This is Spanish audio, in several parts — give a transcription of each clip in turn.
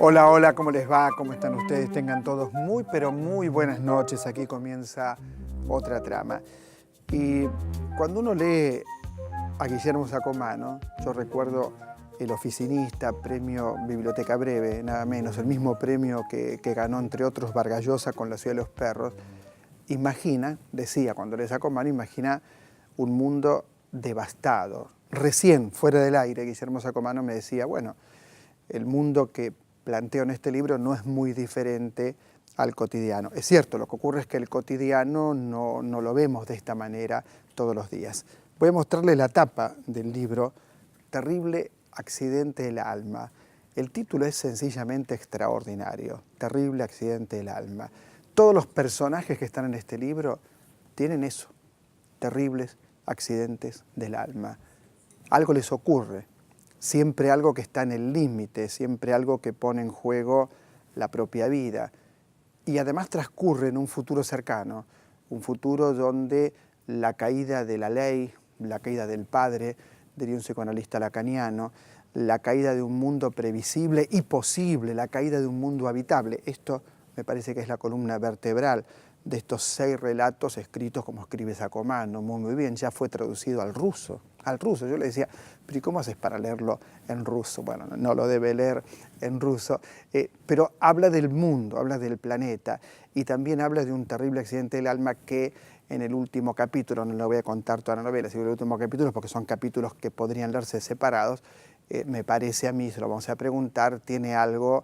Hola, hola, ¿cómo les va? ¿Cómo están ustedes? Tengan todos muy, pero muy buenas noches. Aquí comienza otra trama. Y cuando uno lee a Guillermo Sacomano, yo recuerdo El Oficinista, premio Biblioteca Breve, nada menos, el mismo premio que ganó, entre otros, Vargas Llosa con La Ciudad de los Perros. Imagina, decía cuando lee Sacomano, imagina un mundo devastado. Recién, fuera del aire, Guillermo Sacomano me decía, bueno, el mundo que planteo en este libro no es muy diferente al cotidiano. Es cierto, lo que ocurre es que el cotidiano no lo vemos de esta manera todos los días. Voy a mostrarle la tapa del libro, Terrible accidente del alma. El título es sencillamente extraordinario, Terrible accidente del alma. Todos los personajes que están en este libro tienen eso, terribles accidentes del alma. Algo les ocurre. Siempre algo que está en el límite, siempre algo que pone en juego la propia vida. Y además transcurre en un futuro cercano, un futuro donde la caída de la ley, la caída del padre, diría un psicoanalista lacaniano, la caída de un mundo previsible y posible, la caída de un mundo habitable. Esto me parece que es la columna vertebral de estos 6 relatos escritos como escribe Sacomano, muy bien, ya fue traducido al ruso. Yo le decía, pero ¿y cómo haces para leerlo en ruso? Bueno, no lo debe leer en ruso, pero habla del mundo, habla del planeta y también habla de un terrible accidente del alma que en el último capítulo, no le voy a contar toda la novela, sino el último capítulo, porque son capítulos que podrían leerse separados, me parece a mí, se lo vamos a preguntar, tiene algo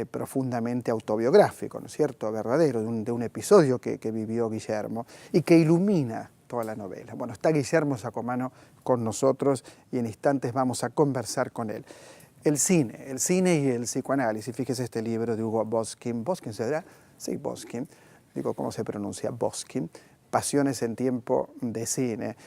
profundamente autobiográfico, ¿no es cierto?, verdadero, de un episodio que vivió Guillermo y que ilumina toda la novela. Bueno, está Guillermo Sacomano con nosotros y en instantes vamos a conversar con él. El cine y el psicoanálisis. Fíjese este libro de Hugo Boskin. ¿Boskin se dirá? Sí, Boskin. Digo, ¿cómo se pronuncia? Boskin. Pasiones en tiempo de cine.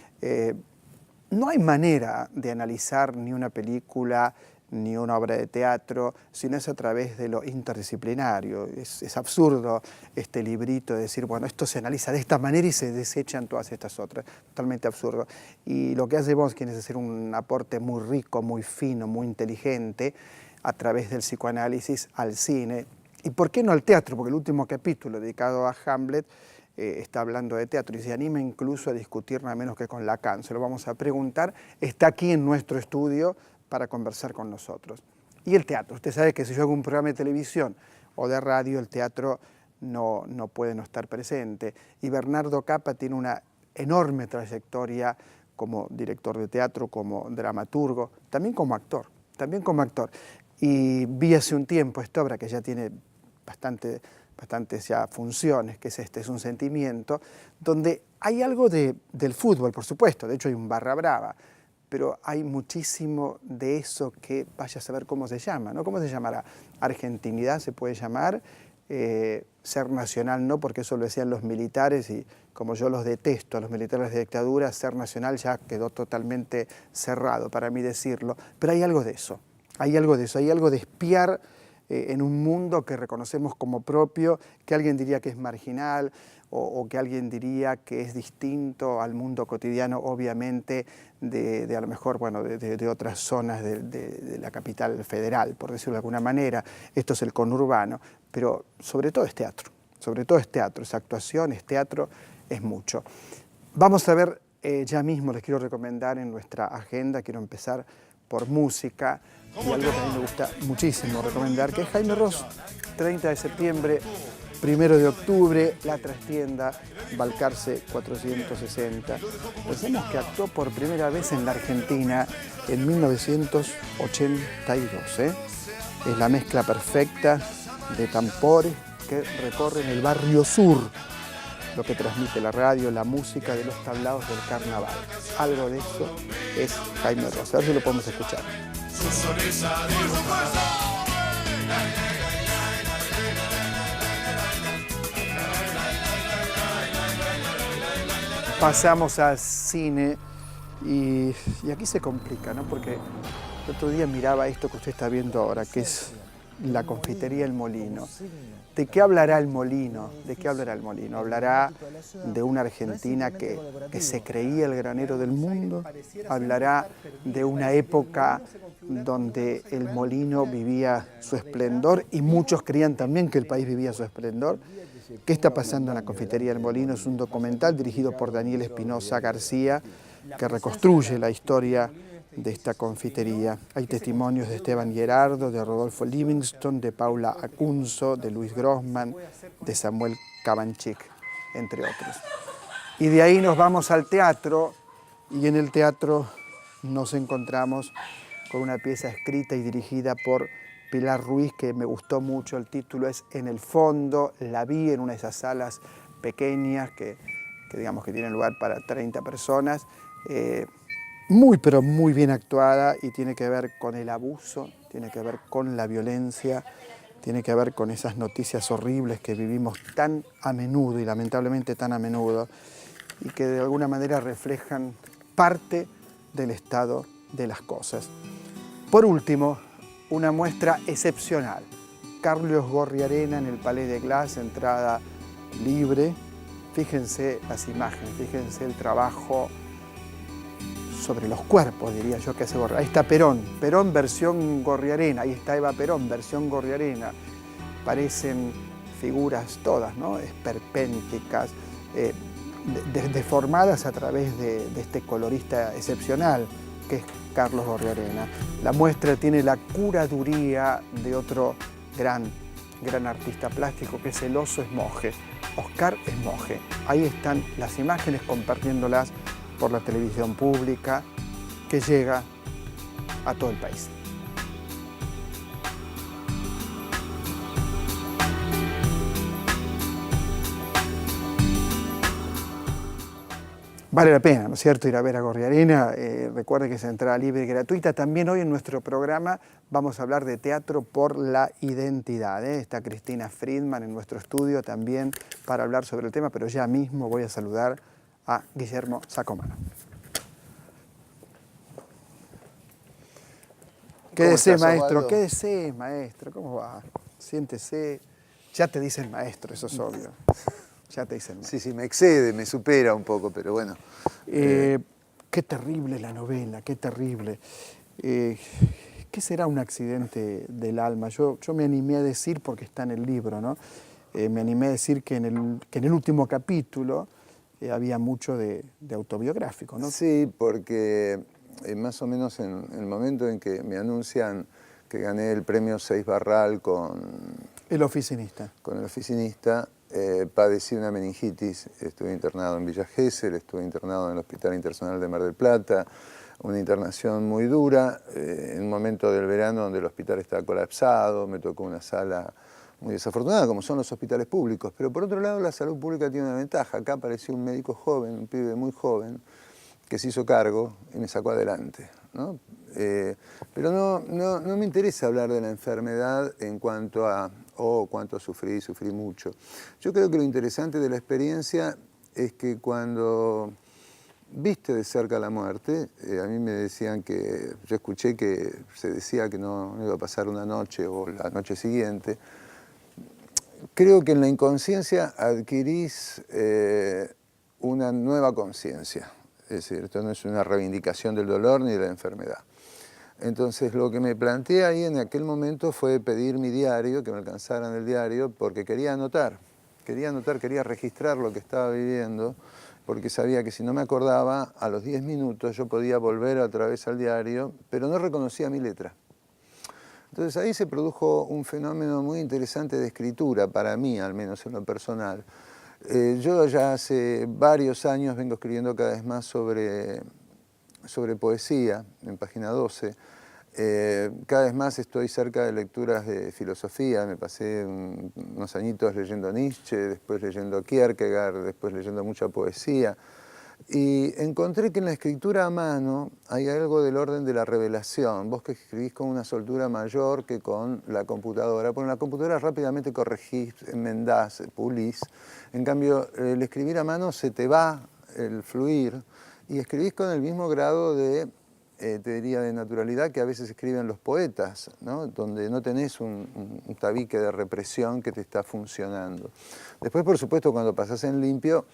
No hay manera de analizar ni una película ni una obra de teatro, sino es a través de lo interdisciplinario. Es absurdo este librito de decir, bueno, esto se analiza de esta manera y se desechan todas estas otras. Totalmente absurdo. Y lo que hace Boskin es hacer un aporte muy rico, muy fino, muy inteligente a través del psicoanálisis al cine. ¿Y por qué no al teatro? Porque el último capítulo dedicado a Hamlet está hablando de teatro y se anima incluso a discutir nada menos que con Lacan. Se lo vamos a preguntar. Está aquí en nuestro estudio para conversar con nosotros. Y el teatro, usted sabe que si yo hago un programa de televisión o de radio, el teatro no puede no estar presente. Y Bernardo Cappa tiene una enorme trayectoria como director de teatro, como dramaturgo, también como actor. Y vi hace un tiempo esta obra que ya tiene bastantes ya funciones, que es un sentimiento, donde hay algo del fútbol, por supuesto, de hecho hay un barra brava, pero hay muchísimo de eso que vaya a saber cómo se llama, ¿no? ¿Cómo se llamará? Argentinidad se puede llamar, ser nacional no, porque eso lo decían los militares y como yo los detesto, a los militares de dictadura, ser nacional ya quedó totalmente cerrado para mí decirlo, pero hay algo de eso, hay algo de espiar en un mundo que reconocemos como propio, que alguien diría que es marginal o que alguien diría que es distinto al mundo cotidiano, obviamente, de a lo mejor, bueno, de otras zonas de la capital federal, por decirlo de alguna manera. Esto es el conurbano, pero sobre todo es teatro, es actuación, es teatro, es mucho. Vamos a ver, ya mismo les quiero recomendar en nuestra agenda, quiero empezar por música, y algo que a mí me gusta muchísimo recomendar, que es Jaime Ross, 30 de septiembre, 1 de octubre, La Trastienda, Balcarce 460. Pensemos que actuó por primera vez en la Argentina en 1982. Es la mezcla perfecta de tambores que recorren el barrio sur, lo que transmite la radio, la música de los tablados del carnaval. Algo de eso es Jaime Ross. A ver si lo podemos escuchar. Su sonrisa pasamos al cine y aquí se complica, ¿no? Porque el otro día miraba esto que usted está viendo ahora, que es la confitería El Molino. ¿De qué hablará El Molino? ¿De qué hablará El Molino? ¿Hablará de una Argentina que se creía el granero del mundo? ¿Hablará de una época donde El Molino vivía su esplendor y muchos creían también que el país vivía su esplendor? ¿Qué está pasando en la confitería El Molino? Es un documental dirigido por Daniel Espinosa García que reconstruye la historia de esta confitería. Hay testimonios de Esteban Gerardo, de Rodolfo Livingston, de Paula Acunzo, de Luis Grossman, de Samuel Cabanchik, entre otros. Y de ahí nos vamos al teatro, y en el teatro nos encontramos con una pieza escrita y dirigida por Pilar Ruiz, que me gustó mucho. El título es En el fondo. La vi en una de esas salas pequeñas que digamos que tienen lugar para 30 personas. Muy, pero muy bien actuada, y tiene que ver con el abuso, tiene que ver con la violencia, tiene que ver con esas noticias horribles que vivimos tan a menudo y lamentablemente tan a menudo, y que de alguna manera reflejan parte del estado de las cosas. Por último, una muestra excepcional. Carlos Gorriarena en el Palais de Glace, entrada libre. Fíjense las imágenes, fíjense el trabajo sobre los cuerpos, diría yo, que hace Gorriarena. Ahí está Perón, Perón versión Gorriarena, ahí está Eva Perón, versión Gorriarena. Parecen figuras todas, ¿no? Esperpénticas, deformadas a través de este colorista excepcional, que es Carlos Gorriarena. La muestra tiene la curaduría de otro gran artista plástico, que es el oso Esmoje, Oscar Esmoje. Ahí están las imágenes, compartiéndolas por la televisión pública, que llega a todo el país. Vale la pena, ¿no es cierto?, ir a ver a Gorriarena. Recuerde que es entrada libre y gratuita. También hoy en nuestro programa vamos a hablar de teatro por la identidad. Está Cristina Friedman en nuestro estudio también para hablar sobre el tema, pero ya mismo voy a saludar a Guillermo Sacomano. Quédese, maestro, quédese, maestro, ¿cómo va? Siéntese. Ya te dicen maestro, eso es obvio. Ya te dicen maestro. Sí, me excede, me supera un poco, pero bueno. Qué terrible la novela, qué terrible. ¿Qué será un accidente del alma? Yo me animé a decir, porque está en el libro, ¿no? Me animé a decir que en el último capítulo había mucho de autobiográfico, ¿no? Sí, porque más o menos en el momento en que me anuncian que gané el premio Seis Barral con El Oficinista. Con El Oficinista, padecí una meningitis. Estuve internado en Villa Gesell, estuve internado en el Hospital Internacional de Mar del Plata, una internación muy dura, en un momento del verano donde el hospital estaba colapsado. Me tocó una sala muy desafortunada, como son los hospitales públicos, pero por otro lado la salud pública tiene una ventaja. Acá apareció un médico joven, un pibe muy joven, que se hizo cargo y me sacó adelante, ¿no? Pero no me interesa hablar de la enfermedad en cuanto a, cuánto sufrí mucho. Yo creo que lo interesante de la experiencia es que cuando viste de cerca la muerte, a mí me decían que, yo escuché que se decía que no iba a pasar una noche o la noche siguiente. Creo que en la inconsciencia adquirís una nueva conciencia. Es decir, esto no es una reivindicación del dolor ni de la enfermedad. Entonces, lo que me planteé ahí en aquel momento fue pedir mi diario, que me alcanzaran el diario, porque quería anotar, quería registrar lo que estaba viviendo, porque sabía que si no me acordaba, a los 10 minutos yo podía volver otra vez al diario, pero no reconocía mi letra. Entonces ahí se produjo un fenómeno muy interesante de escritura, para mí, al menos en lo personal. Yo ya hace varios años vengo escribiendo cada vez más sobre poesía, en Página 12. Cada vez más estoy cerca de lecturas de filosofía. Me pasé unos añitos leyendo Nietzsche, después leyendo Kierkegaard, después leyendo mucha poesía. Y encontré que en la escritura a mano hay algo del orden de la revelación. Vos que escribís con una soltura mayor que con la computadora, porque en la computadora rápidamente corregís, enmendás, pulís. En cambio, el escribir a mano se te va el fluir, y escribís con el mismo grado de, te diría, de naturalidad que a veces escriben los poetas, ¿no? Donde no tenés un tabique de represión que te está funcionando. Después, por supuesto, cuando pasás en limpio,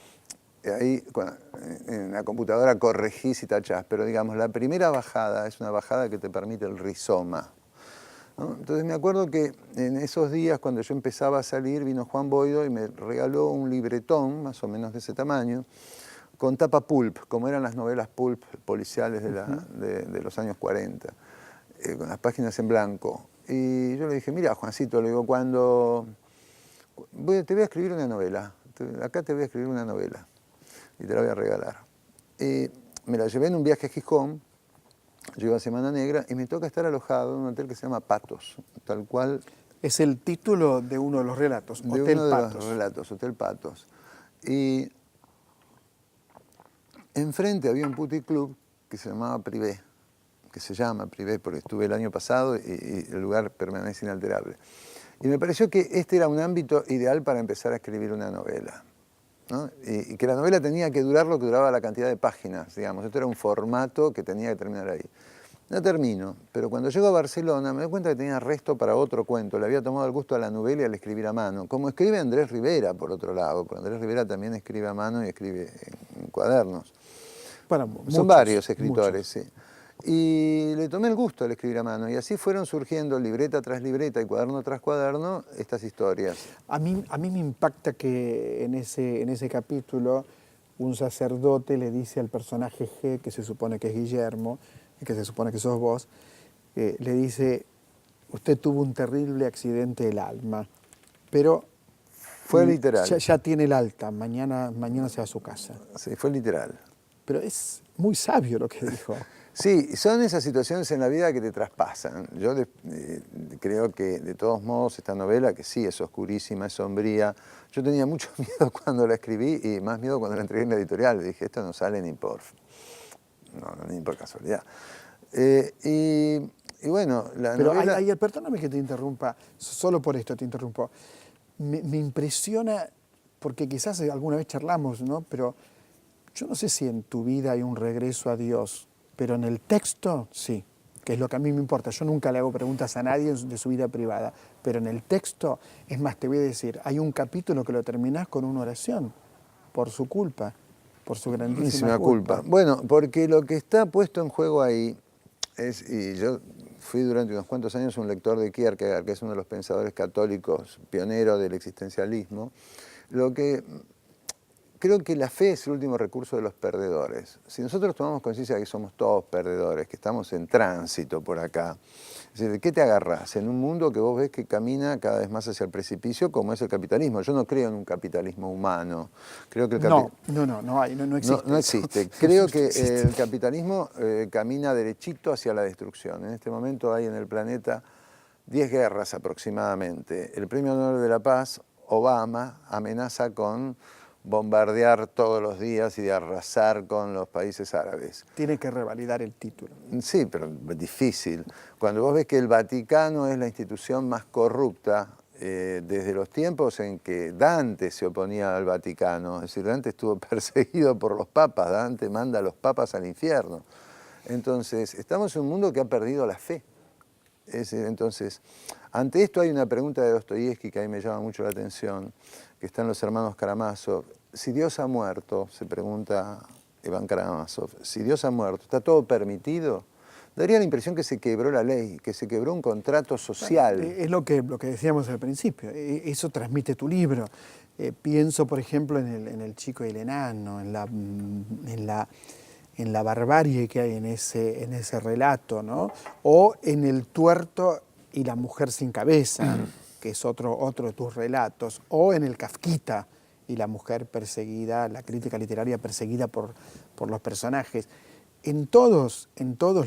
ahí en la computadora corregís y tachás, pero digamos, la primera bajada es una bajada que te permite el rizoma, ¿no? Entonces me acuerdo que en esos días, cuando yo empezaba a salir, vino Juan Boido y me regaló un libretón, más o menos de ese tamaño, con tapa pulp, como eran las novelas pulp policiales de los años 40, con las páginas en blanco. Y yo le dije, mira, Juancito, le digo, te voy a escribir una novela, acá te voy a escribir una novela y te la voy a regalar. Y me la llevé en un viaje a Gijón, llego a Semana Negra y me toca estar alojado en un hotel que se llama Patos, tal cual. Es el título de uno de los relatos, De Hotel uno de Patos. los relatos, Hotel Patos. Y enfrente había un puticlub que se llamaba Privé, que se llama Privé porque estuve el año pasado y el lugar permanece inalterable. Y me pareció que este era un ámbito ideal para empezar a escribir una novela, ¿no? Y que la novela tenía que durar lo que duraba la cantidad de páginas, digamos. Esto era un formato que tenía que terminar ahí. No termino, pero cuando llego a Barcelona me doy cuenta que tenía resto para otro cuento. Le había tomado el gusto a la novela y al escribir a mano. Como escribe Andrés Rivera, por otro lado, porque Andrés Rivera también escribe a mano y escribe en cuadernos. Bueno, Son muchos, varios escritores, muchos. sí. Y le tomé el gusto al escribir a mano. Y así fueron surgiendo, libreta tras libreta y cuaderno tras cuaderno, estas historias. A mí me impacta que en ese capítulo un sacerdote le dice al personaje G, que se supone que es Guillermo, y que se supone que sos vos, le dice, usted tuvo un terrible accidente del alma, pero Fue literal. ya tiene el alta, mañana se va a su casa. Sí, fue literal. Pero es muy sabio lo que dijo. Sí, son esas situaciones en la vida que te traspasan. Yo creo que de todos modos esta novela, que sí es oscurísima, es sombría, yo tenía mucho miedo cuando la escribí y más miedo cuando la entregué en la editorial. Dije, esto no sale ni por casualidad. Y bueno, la Pero novela... perdóname que te interrumpa, solo por esto te interrumpo. Me impresiona, porque quizás alguna vez charlamos, ¿no? Pero yo no sé si en tu vida hay un regreso a Dios, pero en el texto sí, que es lo que a mí me importa. Yo nunca le hago preguntas a nadie de su vida privada, pero en el texto, es más, te voy a decir, hay un capítulo que lo terminás con una oración, por su culpa, por su grandísima culpa. Bueno, porque lo que está puesto en juego ahí es, y yo fui durante unos cuantos años un lector de Kierkegaard, que es uno de los pensadores católicos pioneros del existencialismo, creo que la fe es el último recurso de los perdedores. Si nosotros tomamos conciencia de que somos todos perdedores, que estamos en tránsito por acá, es decir, ¿de qué te agarrás en un mundo que vos ves que camina cada vez más hacia el precipicio, como es el capitalismo? Yo no creo en un capitalismo humano. Creo que no existe. No existe. Creo que el capitalismo camina derechito hacia la destrucción. En este momento hay en el planeta 10 guerras aproximadamente. El Premio Nobel de la Paz, Obama, amenaza con bombardear todos los días y de arrasar con los países árabes. Tiene que revalidar el título. Sí, pero difícil. Cuando vos ves que el Vaticano es la institución más corrupta desde los tiempos en que Dante se oponía al Vaticano, es decir, Dante estuvo perseguido por los papas, Dante manda a los papas al infierno. Entonces, estamos en un mundo que ha perdido la fe. Entonces, ante esto hay una pregunta de Dostoyevsky que a mí me llama mucho la atención, que están los hermanos Karamazov. Si Dios ha muerto, se pregunta Iván Karamazov, si Dios ha muerto, ¿está todo permitido? Daría la impresión que se quebró la ley, que se quebró un contrato social. Es lo que decíamos al principio, eso transmite tu libro. Pienso, por ejemplo, en el chico y el enano, en la barbarie que hay en ese relato, ¿no? O en el tuerto y la mujer sin cabeza, que es otro de tus relatos, o en el Kafkita y la mujer perseguida, la crítica literaria perseguida por los personajes. En todos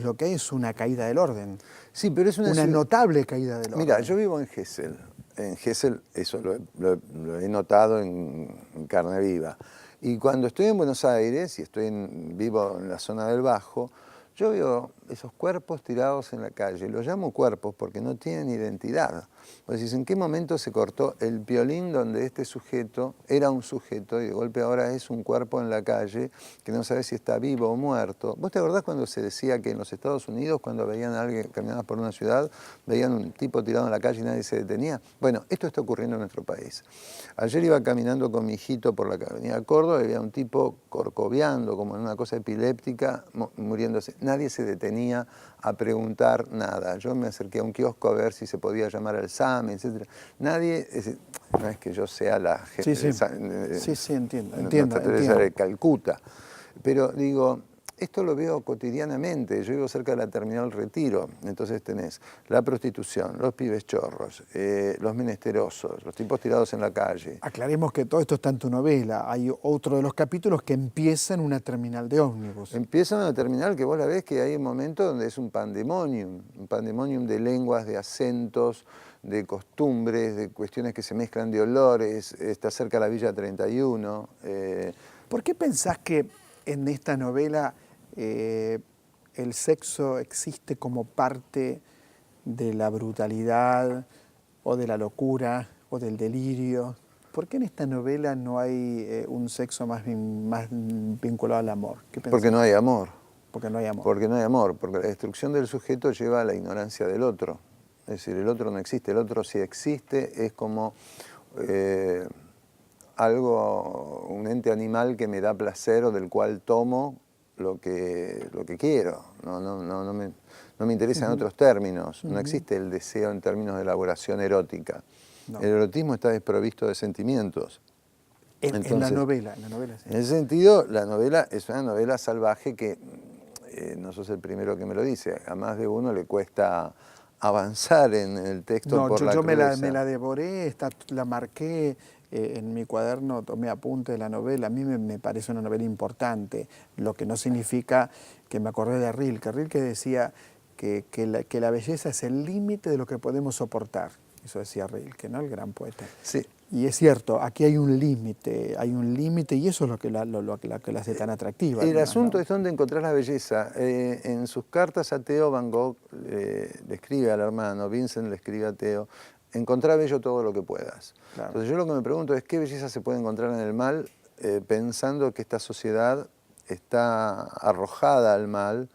lo que hay es una caída del orden. Sí, pero es una notable caída del orden. Mira, yo vivo en Gesell. En Gesell eso lo he notado en carne viva. Y cuando estoy en Buenos Aires y vivo en la zona del Bajo, yo veo esos cuerpos tirados en la calle. Los llamo cuerpos porque no tienen identidad. Vos decís, ¿en qué momento se cortó el violín donde este sujeto era un sujeto y de golpe ahora es un cuerpo en la calle que no sabe si está vivo o muerto? ¿Vos te acordás cuando se decía que en los Estados Unidos, cuando veían a alguien caminando por una ciudad, veían un tipo tirado en la calle y nadie se detenía? Bueno, esto está ocurriendo en nuestro país. Ayer iba caminando con mi hijito por la avenida Córdoba y había un tipo corcoveando, como en una cosa epiléptica, muriéndose. Nadie se detenía a preguntar nada. Yo me acerqué a un kiosco a ver si se podía llamar al SAME, etc. Nadie, no es que yo sea la jefe Sí, entiendo. de Calcuta, pero digo, esto lo veo cotidianamente. Yo vivo cerca de la Terminal Retiro, entonces tenés la prostitución, los pibes chorros, los menesterosos, los tipos tirados en la calle. Aclaremos que todo esto está en tu novela. Hay otro de los capítulos que empieza en una terminal de ómnibus. Empieza en una terminal que vos la ves que hay un momento donde es un pandemonium de lenguas, de acentos, de costumbres, de cuestiones que se mezclan, de olores. Está cerca la Villa 31. ¿Por qué pensás que en esta novela el sexo existe como parte de la brutalidad o de la locura o del delirio? ¿Por qué en esta novela no hay un sexo más vinculado al amor? ¿Qué pensás? Porque no hay amor. Porque no hay amor. Porque no hay amor, porque la destrucción del sujeto lleva a la ignorancia del otro. Es decir, el otro no existe, el otro si existe es como un ente animal que me da placer o del cual tomo lo que quiero. No me interesa en otros términos. No existe el deseo en términos de elaboración erótica. No. El erotismo está desprovisto de sentimientos. Entonces, en la novela sí. En ese sentido, la novela es una novela salvaje que, no sos el primero que me lo dice, a más de uno le cuesta avanzar en el texto por la crudeza. Yo me la devoré, la marqué en mi cuaderno, tomé apunte de la novela. A mí me parece una novela importante, lo que no significa que me acordé de Rilke. Rilke decía que la belleza es el límite de lo que podemos soportar. Eso decía Rilke, ¿no? El gran poeta. Sí. Y es cierto, aquí hay un límite y eso es lo que la hace tan atractiva. El asunto es dónde encontrar la belleza. En sus cartas a Theo, Van Gogh le escribe al hermano, Vincent le escribe a Theo, encontrá bello todo lo que puedas. Claro. Entonces yo lo que me pregunto es qué belleza se puede encontrar en el mal, pensando que esta sociedad está arrojada al mal,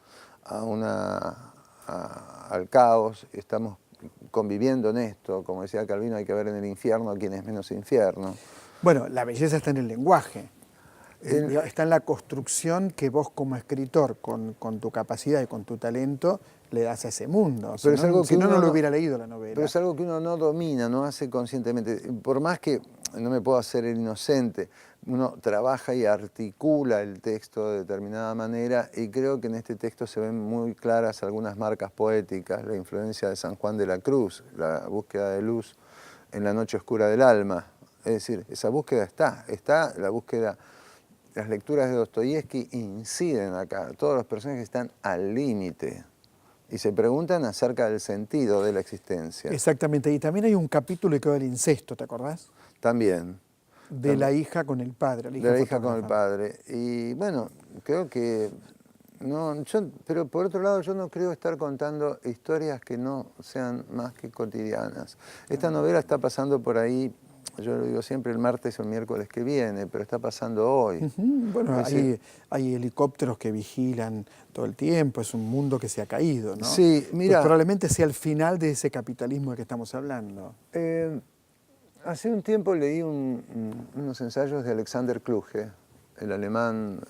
al caos, estamos conviviendo en esto. Como decía Calvino, hay que ver en el infierno a quien es menos infierno. Bueno, la belleza está en el lenguaje, está en la construcción que vos como escritor, con tu capacidad y con tu talento, le das a ese mundo. Pero es algo que no lo hubiera leído la novela. Pero es algo que uno no domina, no hace conscientemente. Por más que no me puedo hacer el inocente, uno trabaja y articula el texto de determinada manera y creo que en este texto se ven muy claras algunas marcas poéticas, la influencia de San Juan de la Cruz, la búsqueda de luz en la noche oscura del alma. Es decir, esa búsqueda está la búsqueda. Las lecturas de Dostoyevsky inciden acá, todos los personajes están al límite y se preguntan acerca del sentido de la existencia. Exactamente, y también hay un capítulo que va del incesto, ¿te acordás? También. De la hija con el padre. De la hija con el padre. Y bueno, creo que... pero por otro lado yo no creo estar contando historias que no sean más que cotidianas. Esta novela está pasando por ahí, yo lo digo siempre, el martes o el miércoles que viene, pero está pasando hoy. Bueno, hay helicópteros que vigilan todo el tiempo, es un mundo que se ha caído, ¿no? Sí, mira... Pues probablemente sea el final de ese capitalismo de que estamos hablando. Hace un tiempo leí unos ensayos de Alexander Kluge, el alemán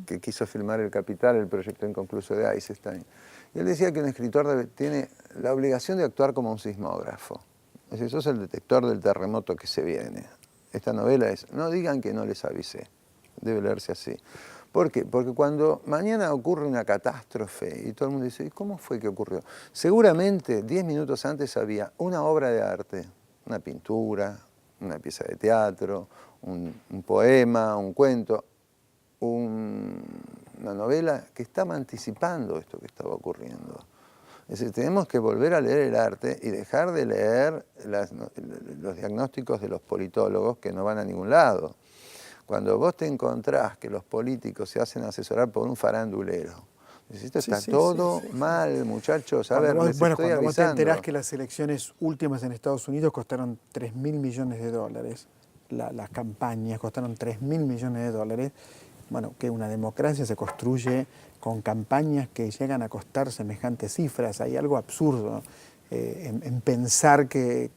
que quiso filmar El Capital, el proyecto inconcluso de Eisenstein. Y él decía que un escritor tiene la obligación de actuar como un sismógrafo. Es decir, sos el detector del terremoto que se viene. Esta novela es, no digan que no les avisé, debe leerse así. ¿Por qué? Porque cuando mañana ocurre una catástrofe y todo el mundo dice, ¿y cómo fue que ocurrió? Seguramente 10 minutos antes había una obra de arte, una pintura, una pieza de teatro, un poema, un cuento, una novela que estaba anticipando esto que estaba ocurriendo. Es decir, tenemos que volver a leer el arte y dejar de leer los diagnósticos de los politólogos que no van a ningún lado. Cuando vos te encontrás que los políticos se hacen asesorar por un farandulero, Esto Sí, está sí, todo sí, sí. mal, muchachos. A ver, les Bueno, estoy cuando vos te avisando. enterás que las elecciones últimas en Estados Unidos costaron 3.000 millones de dólares, las campañas costaron 3.000 millones de dólares, bueno, que una democracia se construye con campañas que llegan a costar semejantes cifras. Hay algo absurdo en pensar que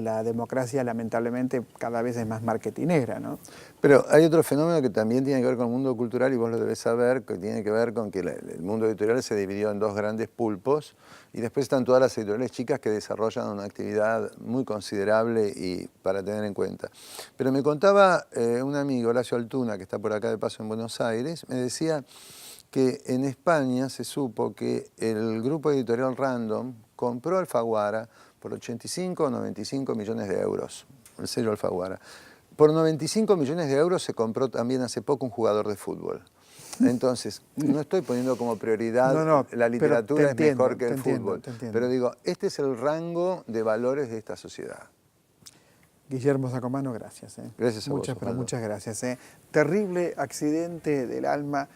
la democracia lamentablemente cada vez es más marketinera, ¿no? Pero hay otro fenómeno que también tiene que ver con el mundo cultural y vos lo debés saber, que tiene que ver con que el mundo editorial se dividió en dos grandes pulpos y después están todas las editoriales chicas que desarrollan una actividad muy considerable y para tener en cuenta. Pero me contaba un amigo, Horacio Altuna, que está por acá de paso en Buenos Aires, me decía que en España se supo que el grupo editorial Random compró Alfaguara por 85 o 95 millones de euros, el sello Alfaguara. Por 95 millones de euros se compró también hace poco un jugador de fútbol. Entonces, no estoy poniendo como prioridad No, la pero literatura es mejor que te el fútbol, te entiendo. pero digo, este es el rango de valores de esta sociedad. Guillermo Sacomano, gracias. Gracias a vos, Muchas, pero Osvaldo. muchas gracias. Terrible accidente del alma,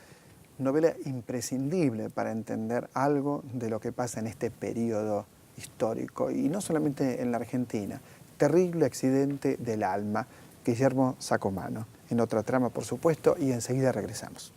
novela imprescindible para entender algo de lo que pasa en este periodo histórico, y no solamente en la Argentina. Terrible accidente del alma, Guillermo Sacomano. En otra trama, por supuesto, y enseguida regresamos.